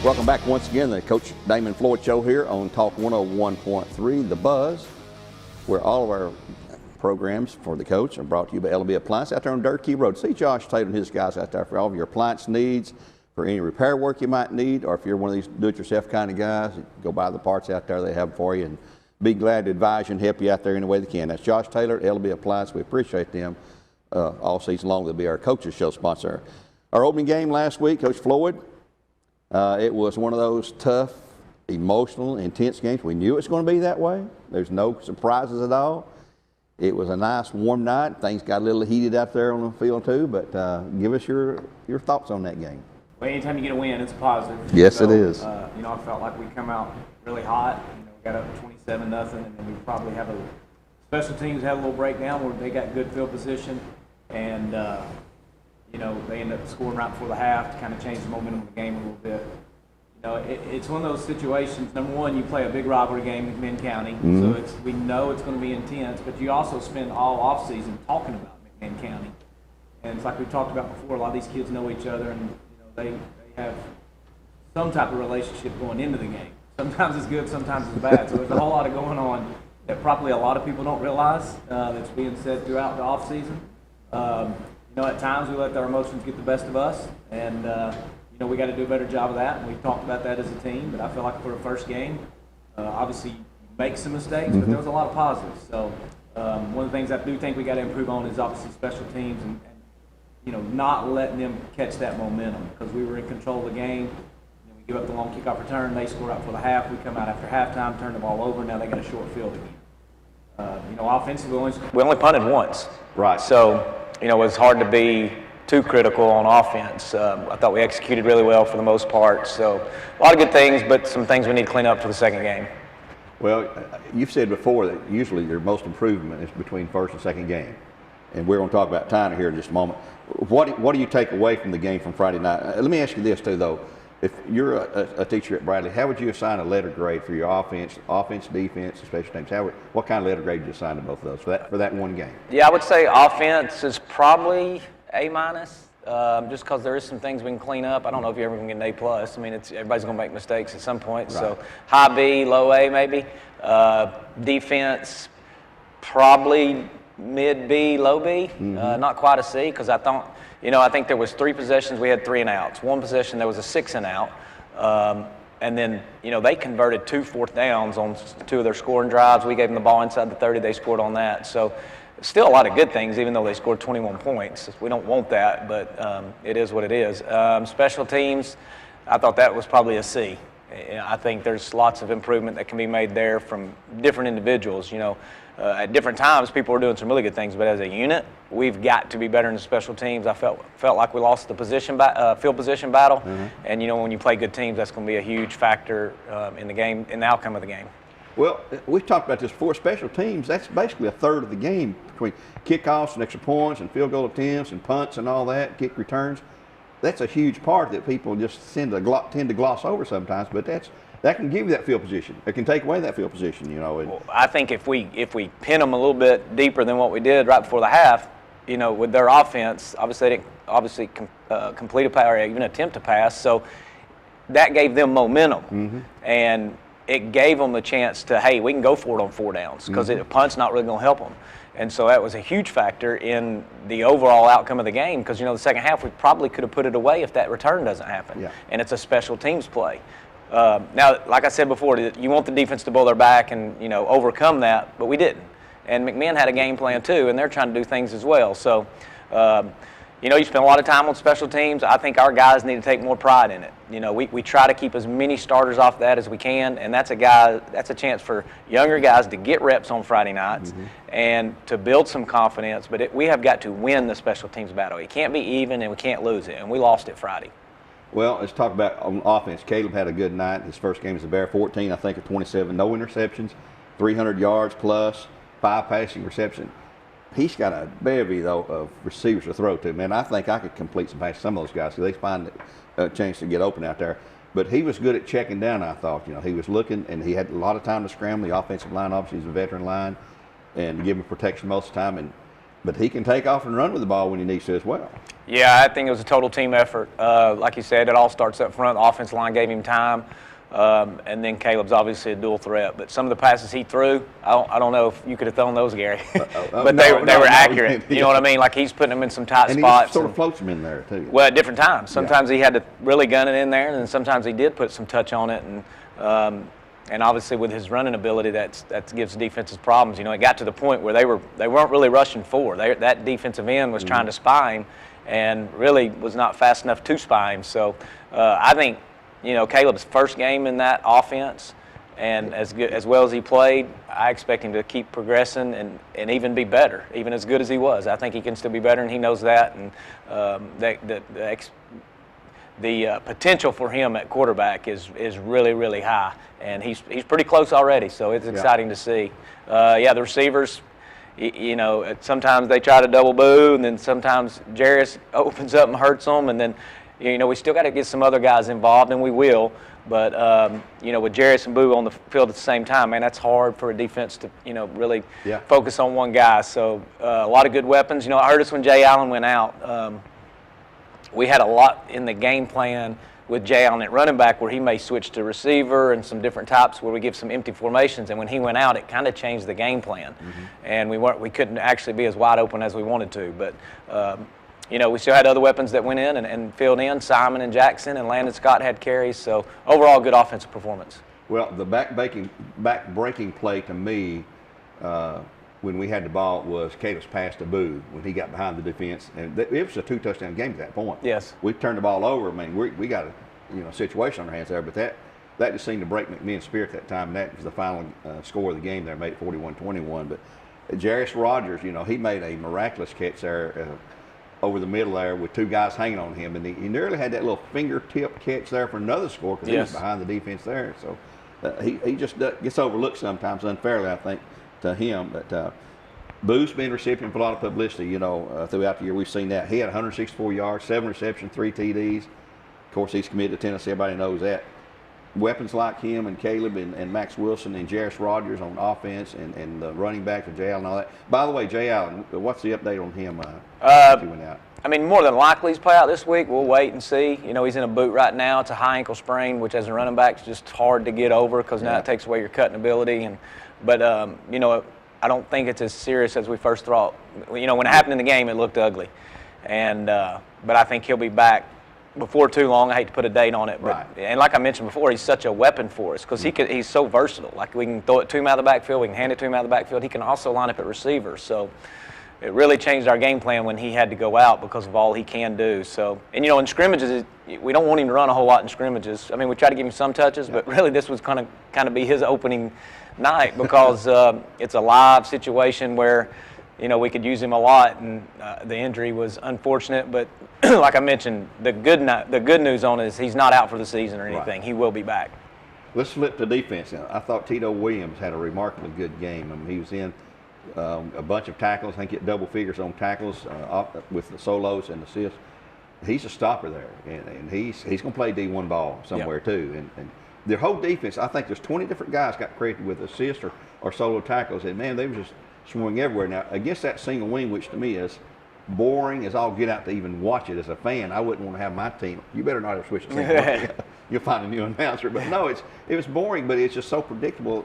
Welcome back once again, the Coach Damon Floyd Show here on Talk 101.3, The Buzz, where all of our programs for the coach are brought to you by L&B Appliance out there on Dirt Key Road. See Josh Taylor and his guys out there for all of your appliance needs, for any repair work you might need, or if you're one of these do-it-yourself kind of guys, go buy the parts out there they have for you and be glad to advise you and help you out there any way they can. That's Josh Taylor, L&B Appliance. We appreciate them all season long. They'll be our Coaches Show sponsor. Our opening game last week, Coach Floyd, it was one of those tough, emotional, intense games. We knew it was going to be that way. There's no surprises at all. It was a nice, warm night. Things got a little heated out there on the field too, but give us your thoughts on that game. Well, anytime you get a win, it's a positive. Yes, so, it is. I felt like we come out really hot. We got up 27-0, and then we probably have special teams had a little breakdown where they got good field position, and they ended up scoring right before the half to kind of change the momentum of the game a little bit. It's one of those situations. Number one, you play a big rivalry game in McMinn County, so we know it's going to be intense. But you also spend all off season talking about McMinn County, and it's like we talked about before. A lot of these kids know each other, and they have some type of relationship going into the game. Sometimes it's good, sometimes it's bad. So there's a whole lot of going on that probably a lot of people don't realize that's being said throughout the off season. At times we let our emotions get the best of us, and we got to do a better job of that. And we've talked about that as a team. But I feel like for the first game, obviously you make some mistakes, but there was a lot of positives. So one of the things I do think we got to improve on is obviously special teams and not letting them catch that momentum, because we were in control of the game. We give up the long kickoff return, they score out for the half. We come out after halftime, turn the ball over. Now they got a short field again. Offensively, we only punted once. Right. So. It was hard to be too critical on offense. I thought we executed really well for the most part. So a lot of good things, but some things we need to clean up for the second game. Well, you've said before that usually your most improvement is between first and second game. And we're going to talk about Tyner here in just a moment. What do you take away from the game from Friday night? Let me ask you this, too, though. If you're a teacher at Bradley, how would you assign a letter grade for your offense, defense, and special teams? What kind of letter grade would you assign to both of those for that one game? Yeah, I would say offense is probably A-, just because there is some things we can clean up. I don't know if you're ever going to get an A+. I mean, everybody's going to make mistakes at some point. Right. So high B, low A maybe. Defense, probably mid B, low B. Not quite a C, because I think there was 3 possessions, we had 3 and outs. One possession, there was a 6 and out. And then, they converted 2 fourth downs on 2 of their scoring drives. We gave them the ball inside the 30, they scored on that. So still a lot of good things, even though they scored 21 points. We don't want that, but it is what it is. Special teams, I thought that was probably a C. I think there's lots of improvement that can be made there from different individuals. At different times, people were doing some really good things, but as a unit, we've got to be better in the special teams. I felt like we lost the field position battle, and when you play good teams, that's going to be a huge factor in the game, in the outcome of the game. Well, we've talked about this before. Special teams, that's basically a third of the game between kickoffs and extra points and field goal attempts and punts and all that, kick returns. That's a huge part that people just tend to gloss over sometimes, but that can give you that field position. It can take away that field position, Well, I think if we pin them a little bit deeper than what we did right before the half, with their offense, obviously they didn't complete a pass or even attempt to pass, so that gave them momentum, and it gave them the chance to, hey, we can go for it on 4 downs, because a punt's not really going to help them. And so that was a huge factor in the overall outcome of the game, because, the second half we probably could have put it away if that return doesn't happen. Yeah. And it's a special teams play. Now, like I said before, you want the defense to blow their back and, overcome that, but we didn't. And McMinn had a game plan too, and they're trying to do things as well. So, you spend a lot of time on special teams. I think our guys need to take more pride in it. We try to keep as many starters off that as we can, and that's a chance for younger guys to get reps on Friday nights and to build some confidence. But we have got to win the special teams battle. It can't be even, and we can't lose it, and we lost it Friday. Well, let's talk about on offense. Caleb had a good night. His first game as a Bear, 14, I think, of 27. No interceptions, 300 yards plus, 5 passing receptions. He's got a bevy, though, of receivers to throw to. Man, I think I could complete some passes. Some of those guys, so they find a chance to get open out there. But he was good at checking down, I thought. He was looking, and he had a lot of time to scramble. The offensive line, obviously, is a veteran line, and to give him protection most of the time. But he can take off and run with the ball when he needs to as well. Yeah, I think it was a total team effort. Like you said, it all starts up front. The offensive line gave him time. And then Caleb's obviously a dual threat. But some of the passes he threw, I don't know if you could have thrown those, Gary. But they were accurate. You know what I mean? Like he's putting them in some tight spots. He sort of floats them in there, too. Well, at different times. Sometimes he had to really gun it in there, and then sometimes he did put some touch on it. And obviously with his running ability, that gives defenses problems. You know, it got to the point where they weren't really rushing forward. That defensive end was trying to spy him and really was not fast enough to spy him. So I think, you know, Caleb's first game in that offense, and as well as he played, I expect him to keep progressing and even be better, even as good as he was. I think he can still be better, and he knows that. And the potential for him at quarterback is really, really high, and he's pretty close already. So it's exciting to see. The receivers, you know, sometimes they try to double boo, and then sometimes Jarius opens up and hurts them, and then, you know, we still got to get some other guys involved, and we will. But, you know, with Jarius and Boo on the field at the same time, man, that's hard for a defense to, you know, really focus on one guy. So a lot of good weapons. You know, I heard us when Jay Allen went out. We had a lot in the game plan with Jay Allen at running back where he may switch to receiver and some different types where we give some empty formations. And when he went out, it kind of changed the game plan. And we couldn't actually be as wide open as we wanted to. But, you know, we still had other weapons that went in and filled in. Simon and Jackson and Landon Scott had carries. So overall, good offensive performance. Well, the back-breaking play to me when we had the ball was Caleb's pass to Boo when he got behind the defense, and it was a 2-touchdown game at that point. Yes, we turned the ball over. I mean, we got a situation on our hands there, but that just seemed to break McMahon's spirit that time. And that was the final score of the game there, made it 41-21. But Jarius Rogers, you know, he made a miraculous catch there over the middle there with two guys hanging on him, and he nearly had that little fingertip catch there for another score because he was behind the defense there. So he just gets overlooked sometimes unfairly, I think, to him. But Boo's been recipient of a lot of publicity, you know, throughout the year. We've seen that. He had 164 yards, 7 receptions, 3 TDs. Of course, he's committed to Tennessee. Everybody knows that. Weapons like him and Caleb and Max Wilson and Jarius Rogers on offense and the running back of Jay Allen and all that. By the way, Jay Allen, what's the update on him since he went out? I mean, more than likely he's play out this week. We'll wait and see. You know, he's in a boot right now. It's a high ankle sprain, which as a running back is just hard to get over because now it takes away your cutting ability. But you know, I don't think it's as serious as we first thought. You know, when it happened in the game, it looked ugly. But I think he'll be back before too long. I hate to put a date on it, but and like I mentioned before, he's such a weapon for us because he's so versatile. Like we can throw it to him out of the backfield, we can hand it to him out of the backfield. He can also line up at receiver. So it really changed our game plan when he had to go out because of all he can do. So, and you know, in scrimmages, we don't want him to run a whole lot in scrimmages. I mean, we try to give him some touches, but really this was kind of be his opening night because it's a live situation where, you know, we could use him a lot, and the injury was unfortunate. But like I mentioned, the good news on it is he's not out for the season or anything. He will be back. Let's flip to defense. I thought Tito Williams had a remarkably good game. I mean, he was in a bunch of tackles. I think he hit double figures on tackles with the solos and assists. He's a stopper there, and he's going to play D1 ball somewhere too. And their whole defense, I think there's 20 different guys got credited with assists or solo tackles, and man, they were just swinging everywhere. Now against that single wing, which to me is boring as all get out to even watch it as a fan, I wouldn't want to have my team. You better not have switched the single wing. You'll find a new announcer. But no, it was boring, but it's just so predictable.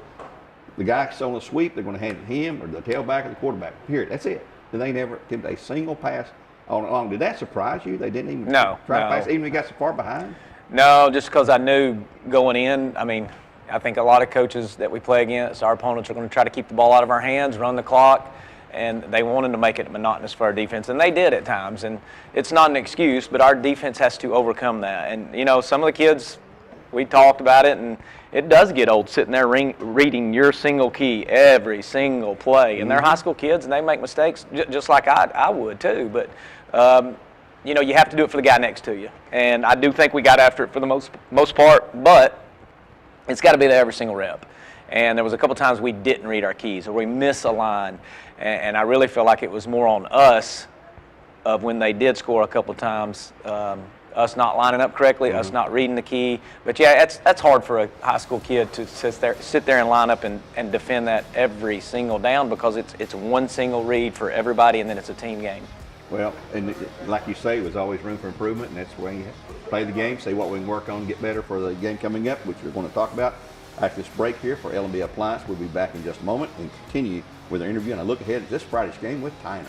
The guy's on the sweep, they're going to hand it to him or the tailback or the quarterback. Period. That's it. And they never attempted a single pass all along. Did that surprise you? They didn't even try to pass, even if they got so far behind? No, just because I knew going in, I mean, I think a lot of coaches that we play against, our opponents are going to try to keep the ball out of our hands, run the clock, and they wanted to make it monotonous for our defense, and they did at times. And it's not an excuse, but our defense has to overcome that. And, you know, some of the kids, we talked about it, and it does get old sitting there reading your single key every single play. And they're high school kids, and they make mistakes just like I would too. But, you know, you have to do it for the guy next to you. And I do think we got after it for the most part, but it's got to be there every single rep. And there was a couple times we didn't read our keys or we misaligned. And I really feel like it was more on us of when they did score a couple times, us not lining up correctly, us not reading the key. But, yeah, that's hard for a high school kid to sit there and line up and defend that every single down because it's one single read for everybody, and then it's a team game. Well, and like you say, there's always room for improvement, and that's why you play the game, see what we can work on to get better for the game coming up, which we're going to talk about after this break here for L&B Appliance. We'll be back in just a moment and continue with our interview and a look ahead at this Friday's game with Tyner.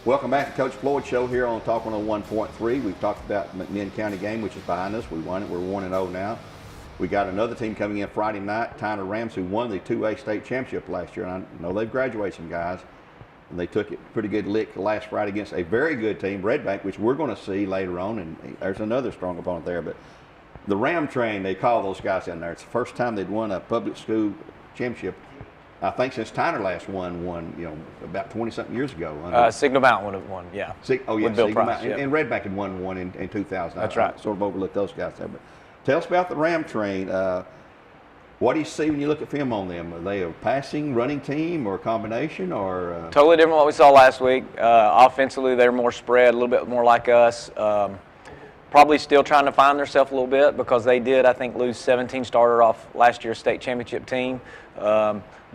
Welcome back to Coach Floyd Show here on Talk 101.3. We've talked about the McMinn County game, which is behind us. We won it. We're 1-0 now. We got another team coming in Friday night, Tyner Rams, who won the 2A state championship last year. And I know they've graduated some guys, and they took it pretty good lick last Friday against a very good team, Red Bank, which we're going to see later on. And there's another strong opponent there. But the Ram Train, they call those guys in there. It's the first time they'd won a public school championship, I think, since Tyner last won, about 20-something years ago. Signal Mountain would have won, yeah. With Bill Signal Price, Mountain. And Red Bank had won one in 2000. That's I right. sort of overlooked those guys there. But tell us about the Ram Train. What do you see when you look at film on them? Are they a passing, running team, or a combination, or? Totally different from what we saw last week. Offensively, they're more spread, a little bit more like us. Probably still trying to find themselves a little bit because they did, I think, lose 17 starter off last year's state championship team.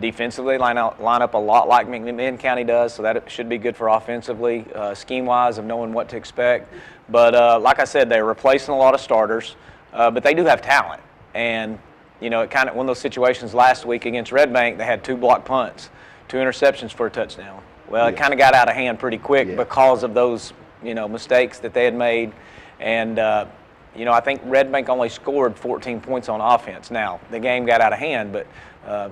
Defensively, line up a lot like McMinn County does, so that should be good for offensively, scheme-wise, of knowing what to expect. But like I said, they're replacing a lot of starters, but they do have talent. And it kind of one of those situations last week against Red Bank, they had 2 blocked punts, 2 interceptions for a touchdown. Well, it kind of got out of hand pretty quick because of those mistakes that they had made. And I think Red Bank only scored 14 points on offense. Now, the game got out of hand, but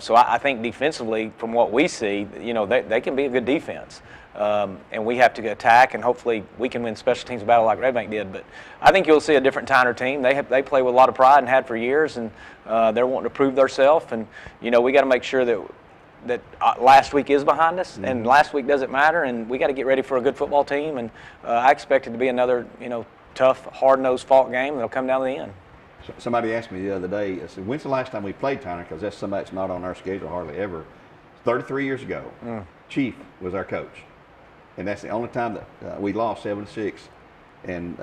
so I think defensively, from what we see, they can be a good defense. And we have to attack, and hopefully we can win special teams battle like Red Bank did. But I think you'll see a different Tyner team. They play with a lot of pride and had for years, and they're wanting to prove themselves. And, we got to make sure that last week is behind us, and last week doesn't matter, and we got to get ready for a good football team. And I expect it to be another, tough, hard-nosed fought game. They'll come down to the end. Somebody asked me the other day, I said, when's the last time we played Tyner? Because that's somebody that's not on our schedule hardly ever. 33 years ago, Chief was our coach. And that's the only time that we lost 7-6. And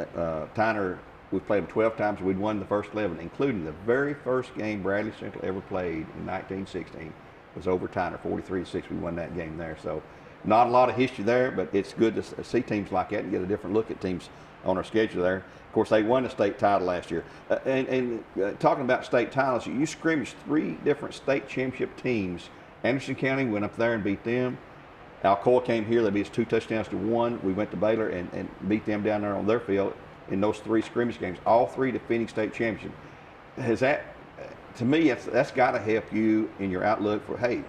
Tyner, we played them 12 times. We'd won the first 11, including the very first game Bradley Central ever played in 1916 was over Tyner, 43-6. We won that game there. So not a lot of history there, but it's good to see teams like that and get a different look at teams on our schedule there. Of course, they won the state title last year. Talking about state titles, you scrimmaged 3 different state championship teams. Anderson County went up there and beat them. Alcoa came here. They beat us 2 touchdowns to 1. We went to Baylor and beat them down there on their field in those 3 scrimmage games. All 3 defending state champions. Has that, to me, that's got to help you in your outlook for, hey,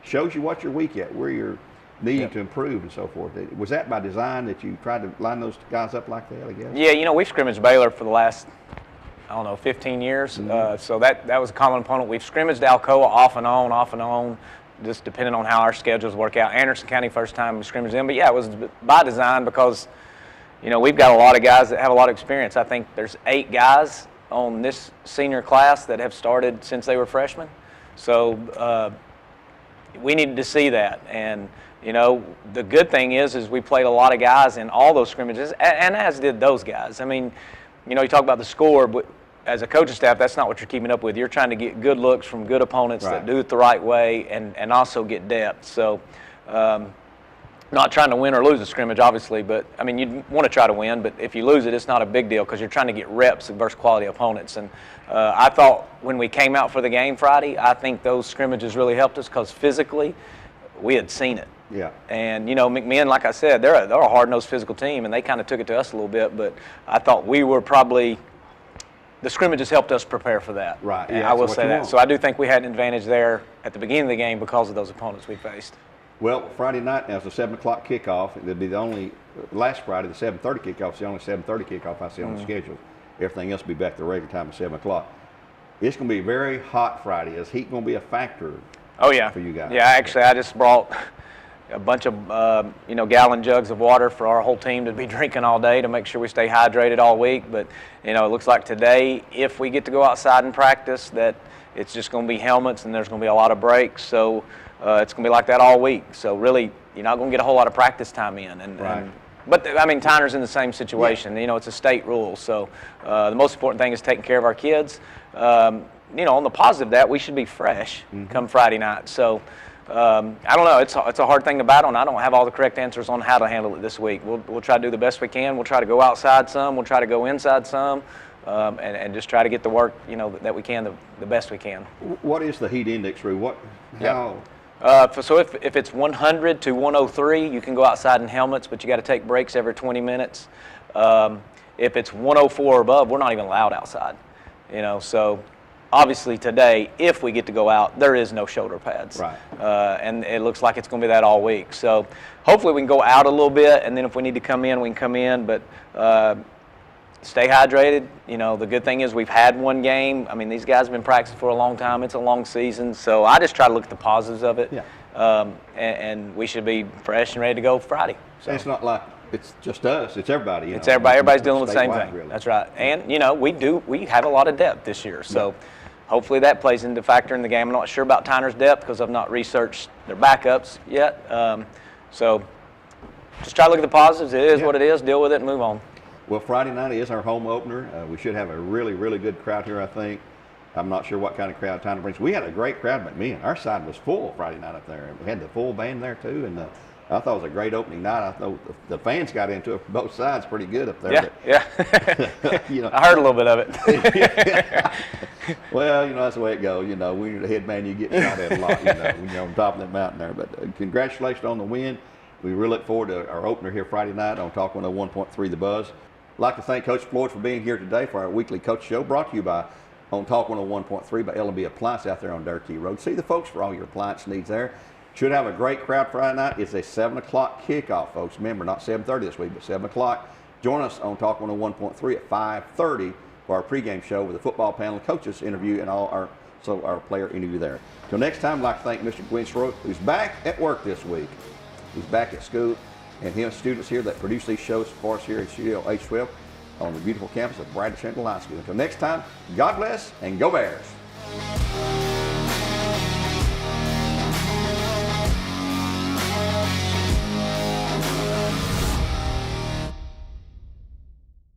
shows you what you're weak at, where you're needing to improve and so forth. Was that by design that you tried to line those guys up like that, I guess? Yeah, we've scrimmaged Baylor for the last, 15 years. So that was a common opponent. We've scrimmaged Alcoa off and on, just depending on how our schedules work out. Anderson County, first time we scrimmaged them. But yeah, it was by design because, we've got a lot of guys that have a lot of experience. I think there's 8 guys on this senior class that have started since they were freshmen. So we needed to see that. And You know, the good thing is we played a lot of guys in all those scrimmages, and as did those guys. I mean, you know, you talk about the score, but as a coaching staff, that's not what you're keeping up with. You're trying to get good looks from good opponents that do it the right way and also get depth. So, not trying to win or lose a scrimmage, obviously, but, I mean, you want to try to win, but if you lose it, it's not a big deal because you're trying to get reps versus quality opponents. And I thought when we came out for the game Friday, I think those scrimmages really helped us because physically we had seen it. Yeah. And, you know, McMinn, like I said, they're a hard-nosed physical team, and they kind of took it to us a little bit, but I thought we were probably – the scrimmages helped us prepare for that. Right. And Yeah, I will that's say what you that. want. So I do think we had an advantage there at the beginning of the game because of those opponents we faced. Well, Friday night now is a 7 o'clock kickoff. It'll be the only last Friday, the 7:30 kickoff is the only 7:30 kickoff I see on the schedule. Everything else will be back to the regular time at 7 o'clock. It's going to be very hot Friday. Is heat going to be a factor? Oh, yeah. For you guys? Yeah, actually, I just brought a bunch of, you know, gallon jugs of water for our whole team to be drinking all day to make sure we stay hydrated all week. But, you know, it looks like today, if we get to go outside and practice, that it's just going to be helmets and there's going to be a lot of breaks. So it's going to be like that all week. So really, you're not going to get a whole lot of practice time in. But, I mean, Tyner's in the same situation. Yeah. You know, it's a state rule. So the most important thing is taking care of our kids. You know, on the positive of that, we should be fresh come Friday night. So I don't know. It's a hard thing to battle, and I don't have all the correct answers on how to handle it this week. We'll try to do the best we can. We'll try to go outside some. We'll try to go inside some, and just try to get the work, you know, that we can the best we can. What is the heat index rule? How? So if it's 100 to 103, you can go outside in helmets, but you got to take breaks every 20 minutes. If it's 104 or above, we're not even allowed outside. You know, so obviously today, if we get to go out, there is no shoulder pads. Right. And it looks like it's going to be that all week. So hopefully we can go out a little bit, and then if we need to come in, we can come in. But stay hydrated. You know, the good thing is we've had one game. I mean, these guys have been practicing for a long time. It's a long season. So I just try to look at the positives of it. Yeah. And we should be fresh and ready to go Friday. So. It's not like it's just us. It's everybody. It's everybody. Everybody's dealing with the same statewide, thing. Really. That's right. And, you know, we have a lot of depth this year. So hopefully that plays into factor in the game. I'm not sure about Tyner's depth because I've not researched their backups yet. So just try to look at the positives. It is what it is. Deal with it and move on. Well, Friday night is our home opener. We should have a really, really good crowd here, I think. I'm not sure what kind of crowd Tyner brings. We had a great crowd at McMinn. Our side was full Friday night up there. We had the full band there, too, and I thought it was a great opening night. I thought the fans got into it from both sides pretty good up there. Yeah. You know, I heard a little bit of it. Well, you know, that's the way it goes. You know, when you're the head man, you get shot at a lot, you know, when you're on top of that mountain there. But congratulations on the win. We really look forward to our opener here Friday night on Talk 101.3 The Buzz. I'd like to thank Coach Floyd for being here today for our weekly coach show, brought to you by on Talk 101.3 by Ownbey Appliance out there on Durkee Road. See the folks for all your appliance needs there. Should have a great crowd Friday night. It's a 7 o'clock kickoff, folks. Remember, not 7:30 this week, but 7 o'clock. Join us on Talk 101.3 at 5:30 for our pregame show with the football panel, coaches interview, and our player interview there. Till next time, I'd like to thank Mr. Gwen Schroeder, who's back at work this week. He's back at school, and him students here that produce these shows for us here at Studio H12 on the beautiful campus of Bradley Central High School. Until next time, God bless and go Bears.